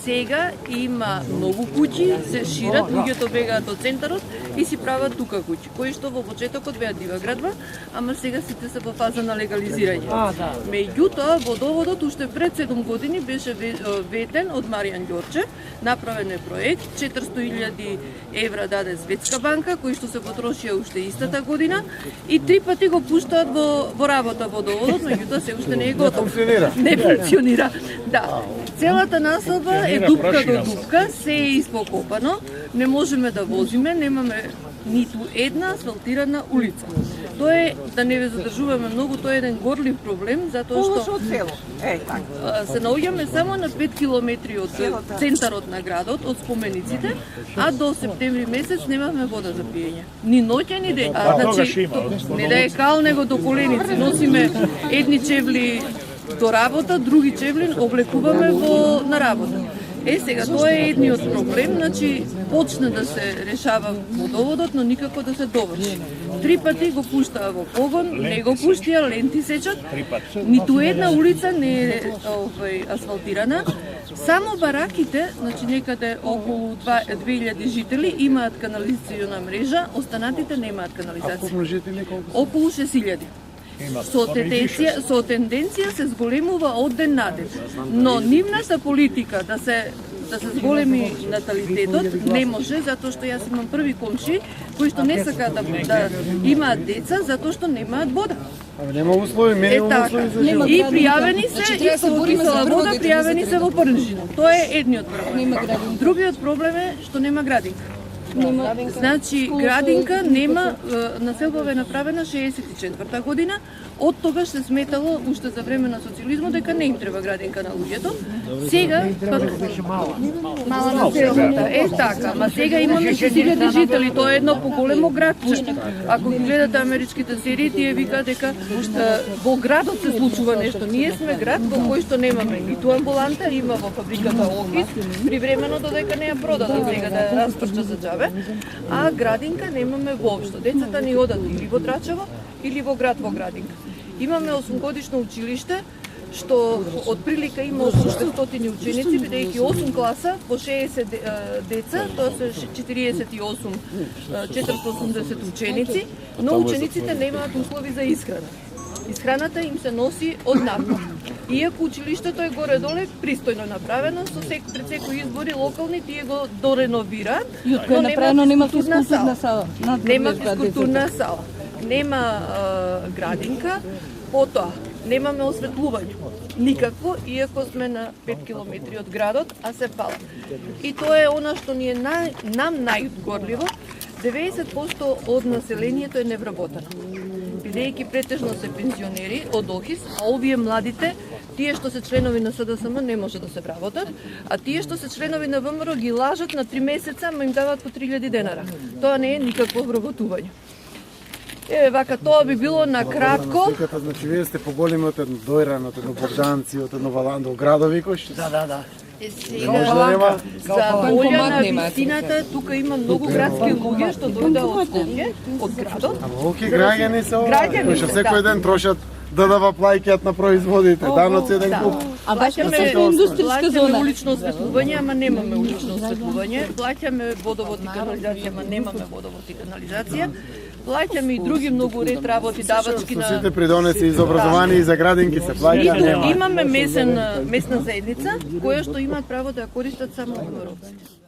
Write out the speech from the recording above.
Сега има многу куќи, се шират, луѓето бегаат од центарот и си прават тука куќи, кои што во почетокот беа дива градба, ама сега сите се во фаза на легализирање. Меѓутоа, водоводот уште пред 7 години беше ветен од Маријан Ѓорчев, направен е проект, 400.000 евра даде Светска банка, кои што се потрошија уште истата година и 3 пати го пуштаат во работа водоводот, меѓутоа се уште не е готов. Не функционира. Да. Целата населба е дупка до дупка, се е испокопано, не можеме да возиме, немаме ниту една асфалтирана улица. Тоа е, да не ве задржуваме многу, тоа е еден горлив проблем, затоа што се наоѓаме само на 5 километри од центарот на градот, од спомениците, а до септември месец немаме вода за пиење. Ни ноќе, ни ден. Значи, не да е кал, него до коленици. Носиме едни чевли до работа, други чевли облекуваме на работа. Сега, тоа е едниот проблем, значи почна да се решава водоводот, но никако да се доврши. 3 пати го пуштаа во погон, не го пуштија, ленти сечат, ниту една улица не е асфалтирана. Само бараките, значи некаде околу 2000 жители имаат канализациона мрежа, останатите немаат канализација. Околу 6000. Со тенденција се зголемува од ден на ден. Но нивната политика да се зголеми наталитетот не може, затоа што јас имам први комши кои што не сакаат да имаат деца затоа што немаат вода. Нема услови, минимум услови. И пријавени се, и се описала вода, пријавени се во Прнжино. Тоа е едниот проблем. Другиот проблем е што нема градинка. Значи, градинка нема, населба е направена 64-та година, од тогаш се сметало уште за време на социјализмот дека не им треба градинка на луѓето. Сега мала населбата е така, ма сега имаме 6000 жители, тоа е едно поголемо градче. Ако ги гледате америчките серии, тие викаат дека во градот се случува нешто. Ние сме град во кој што немаме ниту амбуланта, има во фабриката Окис, привремено додека не ја продаде, сега да ја распрча за џабе, а градинка немаме воопшто. Децата ни одат или во Драчево, или во град во градинка. Имаме 8-годишно училиште, што од прилика има 800 ученици, бидејќи 8 класа по 60 деца, тоа се 480 ученици, но учениците немаат услови за исхрана. Исхраната им се носи од НАП. Иако училиштето е горе-доле пристојно направено, пред секои избори локални тие го дореновираат, но нема физкултурна сала. Нема физкултурна сала. Нема градинка, потоа немаме осветлување. Никакво, иако сме на 5 километри од градот, а се пала. И тоа е она што ни е нам најгорливо, 90% од населението е невработено. Бидејќи претежно се пензионери од ОХИС, а овие младите, тие што се членови на СДСМ не може да се вработат, а тие што се членови на ВМРО ги лажат на 3 месеца, ма им дават по 3000 денара. Тоа не е никакво вработување. Вака, тоа би било на кратко. Значи, вие сте поголеми од едно Дојран, од едно Богданци, од едно Валандо, градови кои што? Да. Сега, за волја на вистината, тука има многу градски луѓе што дојде од Скопје, од градот. Ама оки граѓани се ова, кои што секој ден трошат ДДВ плаќаат на производите, даноци еден куп. А плаќаме индустријска зона, улично осветлување, ама немаме улично осветлување. Плаќаме водовод и канализација, ама немаме водовод и канализација. Плаќаме и други многу ред работи, давачки на... Сите придонеси из образование и за градинки се плаќа. Имаме месна заедница, која што имаат право да ја користат само ВМРО-ците.